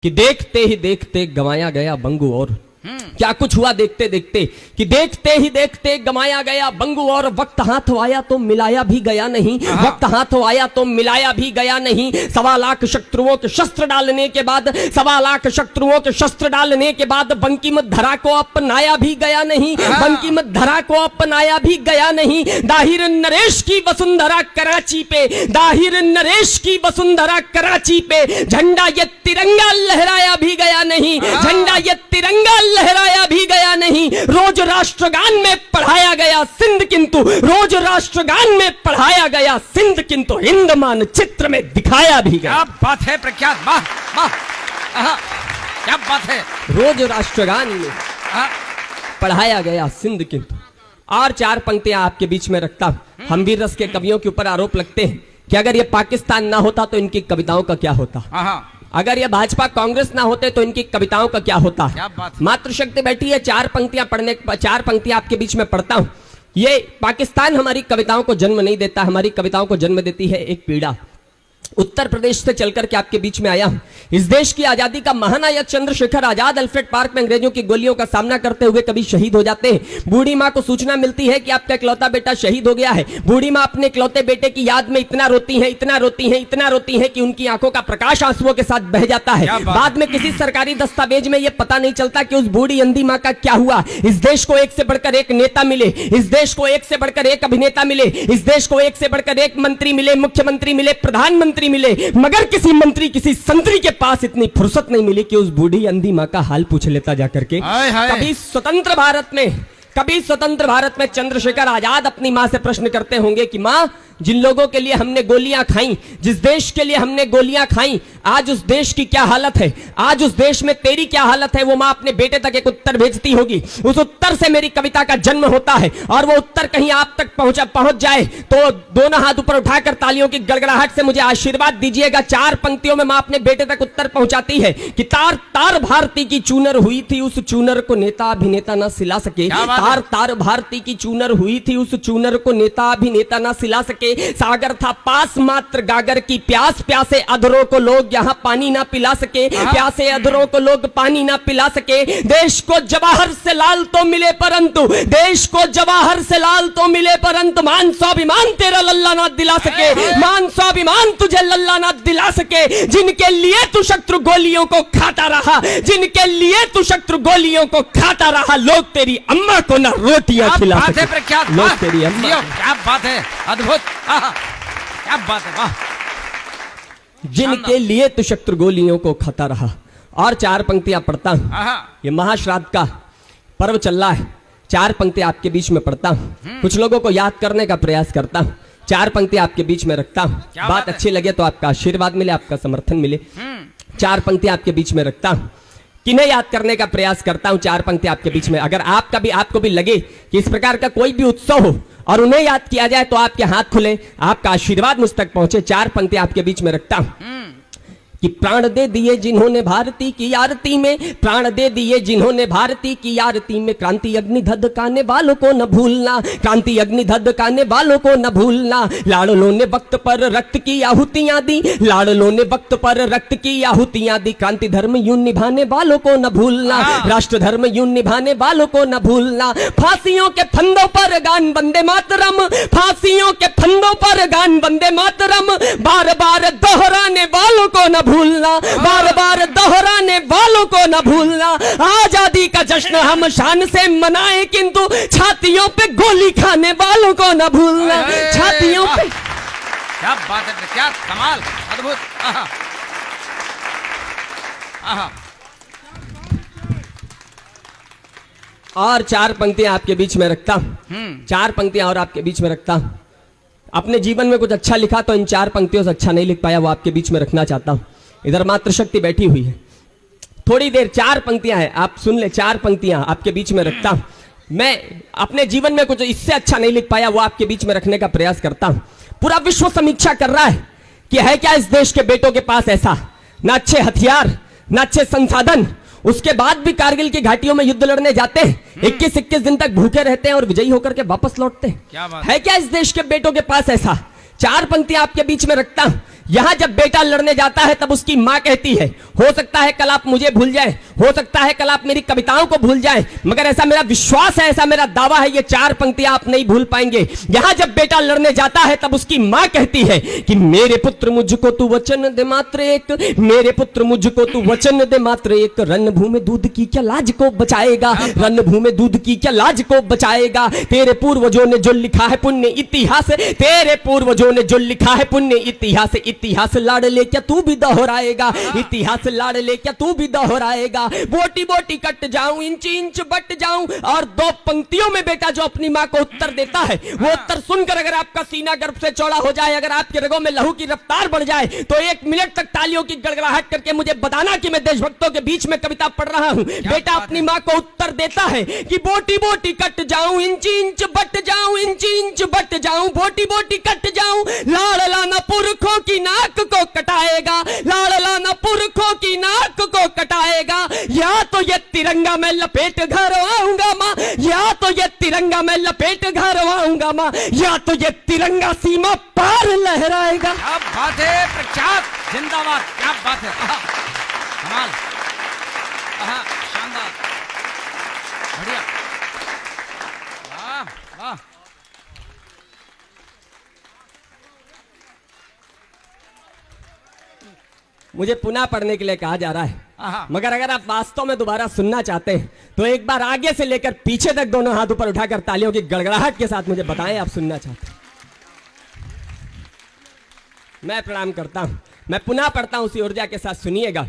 कि देखते ही देखते गंवाया गया बंगू और क्या कुछ हुआ देखते देखते कि देखते ही देखते गंवाया गया बंगू और वक्त हाथों आया तो मिलाया भी गया नहीं, वक्त हाथों आया तो मिलाया भी गया नहीं। 1.25 लाख शत्रुओं के शस्त्र डालने के बाद 1.25 लाख शत्रुओं के शस्त्र डालने के बाद बंकिम धरा को अपनाया भी गया नहीं, बंकिम धरा को अपनाया भी गया नहीं। दाहिर नरेश की वसुंधरा कराची पे, दाहिर नरेश की वसुंधरा कराची पे झंडा ये तिरंगा लहराया भी गया नहीं, झंडा ये तिरंगा लहराया भी गया नहीं। रोज राष्ट्रगान में पढ़ाया गया सिंध किंतु, रोज राष्ट्रगान में पढ़ाया गया सिंध किंतु हिंद मानचित्र में दिखाया भी गया। क्या बात है प्रख्यात, वाह वाह, क्या बात है। रोज राष्ट्रगान में पढ़ाया गया सिंध किंतु। और 4 पंक्तियां आपके बीच में रखता हूं। हम वीर रस के कवियों के ऊपर आरोप लगते हैं कि अगर ये पाकिस्तान ना होता तो इनकी कविताओं का क्या होता, अगर ये भाजपा कांग्रेस ना होते तो इनकी कविताओं का क्या होता। मातृशक्ति बैठी है, 4 पंक्तियां पढ़ने, 4 पंक्तियां आपके बीच में पढ़ता हूं। ये पाकिस्तान हमारी कविताओं को जन्म नहीं देता, हमारी कविताओं को जन्म देती है एक पीड़ा। उत्तर प्रदेश से चलकर के आपके बीच में आया हूं। इस देश की आजादी का महानायक चंद्रशेखर आजाद अल्फ्रेड पार्क में अंग्रेजों की गोलियों का सामना करते हुए कभी शहीद हो जाते हैं। बूढ़ी मां को सूचना मिलती है कि आपका इकलौता बेटा शहीद हो गया है। बूढ़ी मां अपने इकलौते बेटे की याद में इतना रोती है, इतना रोती है, इतना रोती है कि उनकी आंखों का प्रकाश आंसुओं के साथ बह जाता है। बाद में किसी सरकारी दस्तावेज में यह पता नहीं चलता कि उस बूढ़ी अंधी मां का क्या हुआ। इस देश को एक से बढ़कर एक नेता मिले, इस देश को एक से बढ़कर एक अभिनेता मिले, इस देश को एक से बढ़कर एक मंत्री मिले, मुख्यमंत्री मिले, प्रधानमंत्री मिले, मगर किसी मंत्री, किसी संतरी के पास इतनी फुर्सत नहीं मिली कि उस बूढ़ी अंधी मां का हाल पूछ लेता जाकर के। कभी स्वतंत्र भारत में चंद्रशेखर आजाद अपनी मां से प्रश्न करते होंगे कि मां, जिन लोगों के लिए हमने गोलियां खाई, जिस देश के लिए हमने गोलियां खाई, आज उस देश की क्या हालत है, आज उस देश में तेरी क्या हालत है। वो मां अपने बेटे तक एक उत्तर भेजती होगी, उस उत्तर से मेरी कविता का जन्म होता है। और वो उत्तर कहीं आप तक पहुंच जाए तो दोनों हाथ ऊपर उठाकर तालियों की गड़गड़ाहट से मुझे आशीर्वाद दीजिएगा। 4 पंक्तियों में मां अपने बेटे तक उत्तर पहुंचाती है कि तार तार भारती की चूनर हुई थी, उस चूनर को नेता अभिनेता ना सिला सके। तार तार भारती की चूनर हुई थी, उस चूनर को नेता अभिनेता ना सिला सके। सागर था पास मात्र गागर की प्यास, प्यासे अधरों को लोग यहाँ पानी ना पिला सके, प्यासे अधरों को लोग पानी ना पिला सके। देश को जवाहर से लाल तो मिले परंतु, देश को जवाहर से लाल तो मिले परंतु मान स्वाभिमान तेरा लल्ला ना दिला सके, मान स्वाभिमान तुझे लल्ला ना दिला सके। जिनके लिए तू शत्रु गोलियों को खाता रहा, जिनके लिए तू शत्रु गोलियों को खाता रहा, लोग तेरी अम्मा को ना रोटियां खिला सके। लोग तेरी अम्मा, क्या बात है, अद्भुत, क्या बात है, वाह। जिनके लिए तो शत्रु गोलियों को खाता रहा। और 4 पंक्तियां पढ़ता हूं। ये महाश्राद्ध का पर्व चल रहा है, 4 पंक्तियां आपके बीच में पढ़ता हूं, कुछ लोगों को याद करने का प्रयास करता हूं। 4 पंक्तियां आपके बीच में रखता हूं। बात अच्छी लगे तो आपका आशीर्वाद मिले, आपका समर्थन मिले। 4 पंक्तियां आपके बीच में रखता हूं, किन्हें याद करने का प्रयास करता हूं। 4 पंक्तियां आपके बीच में, अगर आपको भी लगे कि इस प्रकार का कोई भी उत्सव हो और उन्हें याद किया जाए तो आपके हाथ खुले, आपका आशीर्वाद मुझ तक पहुंचे। 4 पंक्तियां आपके बीच में रखता हूं कि प्राण दे दिए जिन्होंने भारती की आरती में, प्राण दे दिए जिन्होंने भारती की आरती में, क्रांति अग्नि धधकाने वालों को न भूलना, क्रांति अग्नि धधकाने वालों को न भूलना। लाडलों ने वक्त पर रक्त की आहुतियां दी, लाडलों ने वक्त पर रक्त की आहुतियां दी। क्रांति धर्म यूं निभाने वालों को न भूलना, राष्ट्र धर्म यूं निभाने वालों को न भूलना। फांसियों के फंदों पर गान वंदे मातरम, फांसियों के फंदों पर गान वंदे मातरम। बार बार दोहराने वालों को न भूलना, बार बार दोहराने वालों को न भूलना। आजादी का जश्न हम शान से मनाएं किंतु छातियों पे गोली खाने वालों को न भूलना, छातियों पे। क्या बात है, क्या कमाल, अद्भुत। और 4 पंक्तियां आपके बीच में रखता हूं, 4 पंक्तियां और आपके बीच में रखता हूं। अपने जीवन में कुछ अच्छा लिखा तो इन 4 पंक्तियों से अच्छा नहीं लिख पाया, वो आपके बीच में रखना चाहता हूं। इधर मातृशक्ति बैठी हुई है, थोड़ी देर 4 पंक्तियां हैं, आप सुन ले। 4 पंक्तियां आपके बीच में रखता हूं। मैं अपने जीवन में कुछ इससे अच्छा नहीं लिख पाया, वो आपके बीच में रखने का प्रयास करता हूं। पूरा विश्व समीक्षा कर रहा है कि है क्या इस देश के बेटों के पास ऐसा, ना अच्छे हथियार, ना अच्छे संसाधन, उसके बाद भी कारगिल की घाटियों में युद्ध लड़ने जाते हैं, 21-21 दिन तक भूखे रहते हैं और विजयी होकर के वापस लौटते हैं। है क्या इस देश के बेटों के पास ऐसा। 4 पंक्तियां आपके बीच में रखता हूं। यहाँ जब बेटा लड़ने जाता है तब उसकी माँ कहती है, हो सकता है कल आप मुझे भूल जाएं, हो सकता है कल आप मेरी कविताओं को भूल जाएं, मगर ऐसा मेरा विश्वास है, ऐसा मेरा दावा है, ये 4 पंक्तियां आप नहीं भूल पाएंगे। यहाँ जब बेटा लड़ने जाता है तब उसकी माँ कहती है कि मेरे पुत्र मुझको तू वचन दे मात्र एक, मेरे पुत्र मुझको तू वचन दे मात्र एक, रणभूमि दूध की क्या लाज को बचाएगा, रणभूमि दूध की क्या लाज को बचाएगा, तेरे पूर्वजों ने जो लिखा है पुण्य इतिहास, तेरे पूर्वजों ने जो लिखा है पुण्य इतिहास, इतिहास लाड़ ले क्या तू भी दोहराएगा, इतिहास लाड़ ले क्या तू भी दोहराएगा, बोटी बोटी कट जाऊं इंच इंच बट जाऊं। और 2 पंक्तियों में बेटा जो अपनी मां को उत्तर देता है, वो उत्तर सुनकर अगर आपका सीना गर्भ से चौड़ा हो जाए, अगर आपके रगों में लहू की रफ्तार बढ़ जाए, तो 1 मिनट तक तालियों की गड़गड़ाहट करके मुझे बताना कि मैं देशभक्तों के बीच में कविता पढ़ रहा हूं। बेटा अपनी मां को उत्तर देता है कि बोटी बोटी कट जाऊं इंच इंच बट जाऊं, इंच इंच बट जाऊं, बोटी बोटी कट जाऊं, लाड़ लाना पुरखों की नाक को कटाएगा, लाड़ लाना पुरखों की नाक को कटाएगा, या तो ये तिरंगा मैं लपेट घर आऊंगा मां, या तो ये तिरंगा मैं लपेट घर आऊंगा मां, या तो ये तिरंगा सीमा पार लहराएगा। क्या बात है प्रख्यात, जिंदाबाद, क्या बात है, कमाल, शानदार, बढ़िया, वाह वाह। मुझे पुनः पढ़ने के लिए कहा जा रहा है, मगर अगर आप वास्तव में दोबारा सुनना चाहते हैं तो एक बार आगे से लेकर पीछे तक दोनों हाथ ऊपर उठाकर तालियों की गड़गड़ाहट के साथ मुझे बताएं आप सुनना चाहते हैं। मैं प्रणाम करता हूं, मैं पुनः पढ़ता हूं, उसी ऊर्जा के साथ सुनिएगा।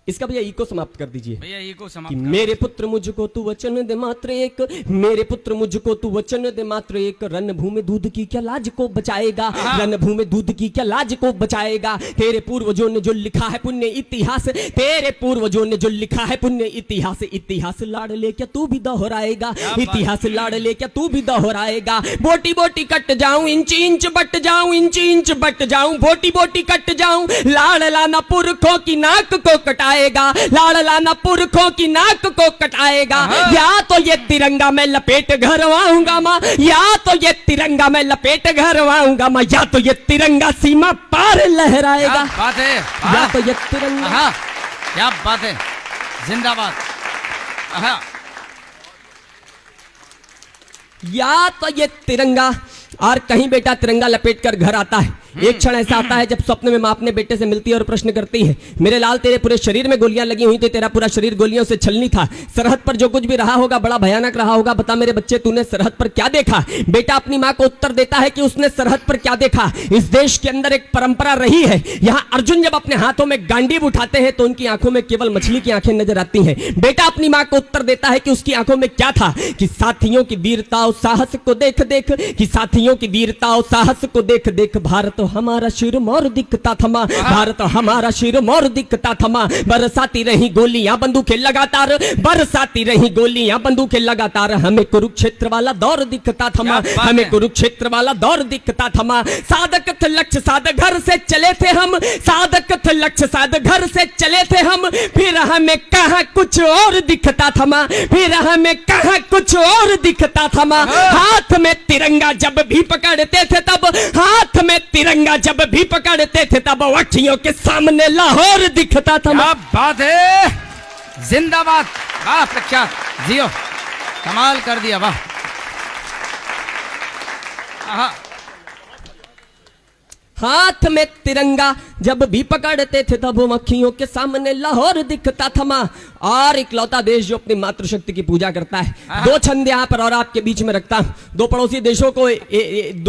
इसका भैया इको समाप्त कर दीजिए। भैया इको समाप्त कि मेरे पुत्र मुझको तू वचन दे मात्र एक, मेरे पुत्र मुझको तू वचन दे मात्र एक, रणभूमि दूध की क्या लाज को बचाएगा, रणभूमि दूध की क्या लाज को बचाएगा, तेरे पूर्वजों ने जो लिखा है पुण्य इतिहास, तेरे पूर्वजों ने जो लिखा है पुण्य इतिहास, इतिहास लाड़ ले क्या तू भी दोहराएगा, इतिहास लाड़ ले क्या तू भी दोहराएगा, बोटी बोटी कट जाऊं इंच इंच बट जाऊं, इंच इंच बट जाऊं, बोटी बोटी कट जाऊं, लाड़ लाना पुरखों की नाक को कटाएगा, लाड़ लाना पुरखों की नाक को कटाएगा, या तो ये तिरंगा मैं लपेट घर आऊंगा मां, या तो ये तिरंगा मैं लपेट घर आऊंगा मां, या तो ये तिरंगा सीमा पार लहराएगा। क्या बात है, या तो ये तिरंगा, क्या बात है, जिंदाबाद, या तो ये तिरंगा। और कहीं बेटा तिरंगा लपेट कर घर आता है, एक क्षण ऐसा आता है जब स्वप्न में मां अपने बेटे से मिलती है और प्रश्न करती है, मेरे लाल तेरे पूरे शरीर में गोलियां लगी हुई थी, तेरा पूरा शरीर गोलियों से छलनी था, सरहद पर जो कुछ भी रहा होगा बड़ा भयानक रहा होगा, बता मेरे बच्चे तूने सरहद पर क्या देखा। बेटा अपनी मां को उत्तर देता है कि उसने सरहद पर क्या देखा। इस देश के अंदर एक परंपरा रही है, यहाँ अर्जुन जब अपने हाथों में गांडीव उठाते हैं तो उनकी आंखों में केवल मछली की आंखें नजर आती हैं। बेटा अपनी मां को उत्तर देता है कि उसकी आंखों में क्या था, कि साथियों की वीरता और साहस को देख देख, कि साथियों की वीरता और साहस को देख देख, भारत हमारा शिर मोर दिखता थमा, भारत हमारा शिर मोर दिखता थमा, बरसाती रही गोलियां बंदूकें लगातार, बरसाती रही गोलियां बंदूकें लगातार, हमें कुरुक्षेत्र वाला दौर दिखता थमा, हमें कुरुक्षेत्र वाला दौर दिखता थमा, साधक थे लक्ष्य साध घर से चले थे हम, साधक थे लक्ष्य साध घर से चले थे हम, फिर हमें कहां कुछ और दिखता थमा, फिर हमें कहां कुछ और दिखता थमा, हाथ में तिरंगा जब भी पकड़ते थे तब, हाथ में तिरंगा जब भी पकड़ते थे तब अखियों के सामने लाहौर दिखता था। क्या बात है, जिंदाबाद, वाह प्रख्यात, जियो, कमाल कर दिया, वाह। हाथ में तिरंगा जब भी पकड़ते थे तब अखियों के सामने लाहौर दिखता था। और इकलौता देश जो अपनी मातृशक्ति की पूजा करता है। 2 छंद यहाँ पर और आपके बीच में रखता हूं। 2 पड़ोसी देशों को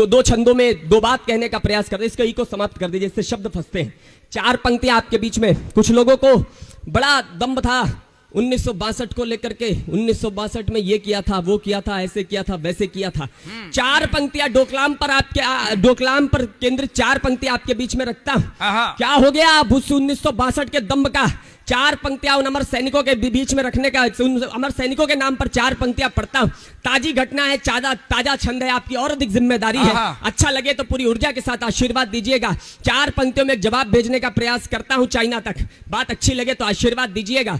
दो छंदों में 2 बात कहने का प्रयास करते, इसको इको समाप्त कर दीजिए, इससे शब्द फंसते हैं। 4 पंक्तियां आपके बीच में। कुछ लोगों को बड़ा दम्भ था 1962 को लेकर के, 1962 में ये किया था, वो किया था, ऐसे किया था, वैसे किया था। 4 पंक्तियां डोकलाम पर आपके, डोकलाम पर केंद्रित 4 पंक्तियां आपके बीच में रखता हूं। क्या हो गया अब उस 1962 के दम्भ का? 4 पंक्तियां उन अमर सैनिकों के बीच में रखने का, अमर सैनिकों के नाम पर 4 पंक्तियां पढ़ता हूं। ताजी घटना है, ताजा छंद है, आपकी और अधिक जिम्मेदारी है। अच्छा लगे तो पूरी ऊर्जा के साथ आशीर्वाद दीजिएगा। 4 पंक्तियों में एक जवाब भेजने का प्रयास करता हूं चाइना तक। बात अच्छी लगे तो आशीर्वाद दीजिएगा।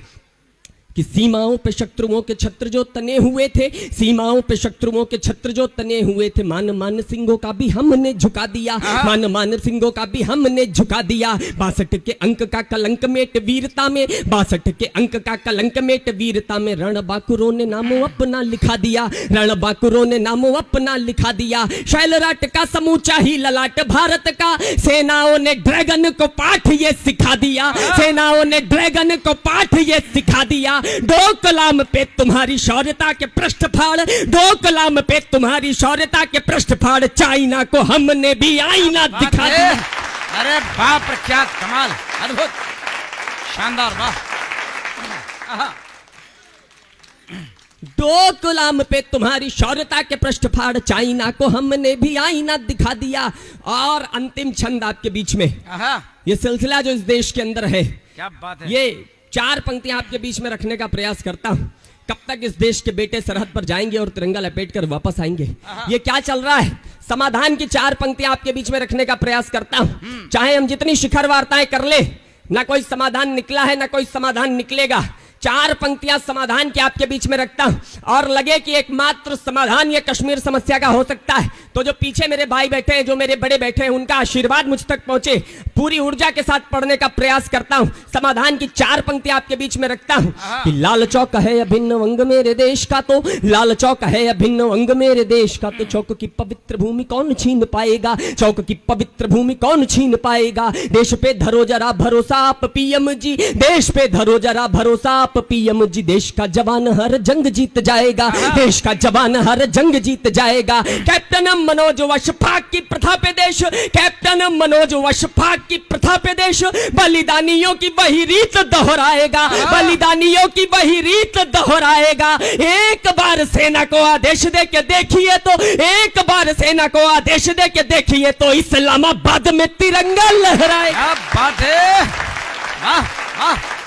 कि सीमाओं पे शत्रुओं के छत्र जो तने हुए थे, सीमाओं पे शत्रुओं के छत्र जो तने हुए थे, मान मान सिंहों का भी हमने झुका दिया, मान मान सिंहों का भी हमने झुका दिया। 62 के अंक का कलंक मेट वीरता में, 62 के अंक का कलंक मेट वीरता में, रणबांकुरों ने नामों अपना लिखा दिया, रणबांकुरों ने नामों अपना लिखा दिया। शैलराट का समूचा ही ललाट भारत का, सेनाओं ने ड्रैगन को पाठ ये सिखा दिया, सेनाओं ने ड्रैगन को पाठ ये सिखा दिया। डोकलाम पे तुम्हारी शौर्यता के पृष्ठ फाड़, डोकलाम पे तुम्हारी शौर्यता के पृष्ठ फाड़, चाइना को हमने भी आईना दिखा दिया। अरे वाह प्रख्यात, कमाल, अद्भुत, शानदार, वाह। डोकलाम पे तुम्हारी शौर्यता के पृष्ठ फाड़, चाइना को हमने भी आईना दिखा दिया। और अंतिम छंद आपके बीच में, ये सिलसिला जो इस देश के अंदर है, क्या बात है, ये 4 पंक्तियां आपके बीच में रखने का प्रयास करता हूं। कब तक इस देश के बेटे सरहद पर जाएंगे और तिरंगा लपेट कर वापस आएंगे? ये क्या चल रहा है? समाधान की 4 पंक्तियां आपके बीच में रखने का प्रयास करता हूं। चाहे हम जितनी शिखर वार्ताएं कर ले, ना कोई समाधान निकला है, ना कोई समाधान निकलेगा। 4 पंक्तियां समाधान के आपके बीच में रखता हूं, और लगे कि एकमात्र समाधान ये कश्मीर समस्या का हो सकता है, तो जो पीछे मेरे भाई बैठे हैं, जो मेरे बड़े बैठे हैं, उनका आशीर्वाद मुझ तक पहुंचे, पूरी ऊर्जा के साथ पढ़ने का प्रयास करता हूं। समाधान की 4 पंक्तियां आपके बीच में रखता हूं कि लाल चौक है अभिन्न अंग मेरे देश का, तो लाल चौक है अभिन्न अंग मेरे देश का, तो चौक की पवित्र भूमि कौन छीन पाएगा, चौक की पवित्र भूमि कौन छीन पाएगा। देश पे धरो जरा भरोसा आप पीएम जी, देश पे धरो जरा भरोसा आप पीएम जी, देश का जवान हर जंग जीत जाएगा, देश का जवान हर जंग जीत जाएगा। कैप्टन मनोज वशफाक की प्रथा पे देश, कैप्टन मनोज वशफाक की प्रथा पे देश, बलिदानियों की वही रीत दोहराएगा, बलिदानियों की वही रीत दोहराएगा। एक बार सेना को आदेश दे के देखिए तो, एक बार सेना को आदेश दे के देखिए तो, इस्लामाबाद में तिरंगा लहराएगा। क्या बात है, वाह वाह।